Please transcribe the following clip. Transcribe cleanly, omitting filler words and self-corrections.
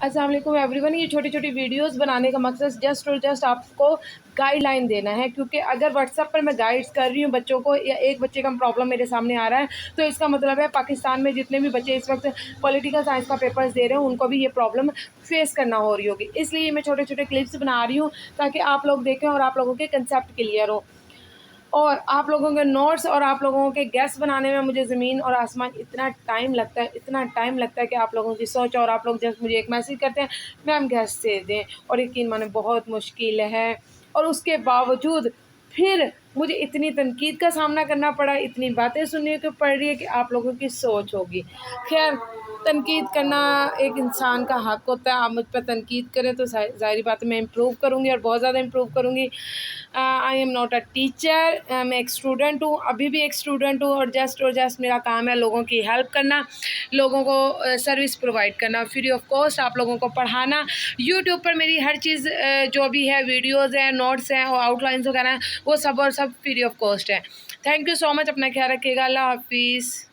अस्सलाम वालेकुम एवरीवन। ये छोटी छोटी वीडियोस बनाने का मकसद जस्ट और जस्ट आपको गाइडलाइन देना है, क्योंकि अगर व्हाट्सएप पर मैं गाइड्स कर रही हूँ बच्चों को, या एक बच्चे का प्रॉब्लम मेरे सामने आ रहा है, तो इसका मतलब है पाकिस्तान में जितने भी बच्चे इस वक्त पॉलिटिकल साइंस का पेपर्स दे रहे हैं उनको भी ये प्रॉब्लम फेस करना हो रही होगी। इसलिए मैं छोटे छोटे क्लिप्स बना रही हूँ ताकि आप लोग देखें और आप लोगों के कंसेप्ट क्लियर हो। और आप लोगों के नोट्स और आप लोगों के गैस बनाने में मुझे ज़मीन और आसमान इतना टाइम लगता है, इतना टाइम लगता है कि आप लोगों की सोच, और आप लोग जस्ट मुझे एक मैसेज करते हैं मैम गैस दे दें, और यकीन माने बहुत मुश्किल है। और उसके बावजूद फिर मुझे इतनी तनकीद का सामना करना पड़ा, इतनी बातें सुनने को पड़ रही है कि आप लोगों की सोच होगी। खैर, तनकीद करना एक इंसान का हक़ होता है। आप मुझ पर तनकीद करें तो ज़ाहिर बात है मैं इम्प्रूव करूँगी और बहुत ज़्यादा इम्प्रूव करूँगी। I am not a teacher, मैं एक स्टूडेंट हूँ, अभी भी एक स्टूडेंट हूँ, और जस्ट मेरा काम है लोगों की हेल्प करना, लोगों को सर्विस प्रोवाइड करना फ्री ऑफ कॉस्ट, आप लोगों को पढ़ाना। यूट्यूब पर मेरी हर चीज़ जो भी है, वीडियोज़ हैं, नोट्स हैं और आउटलाइंस वगैरह हैं, वो सब और सब फ्री ऑफ कॉस्ट है। Thank you so much. अपना ख्याल रखिएगा। अल्लाह हाफिज़।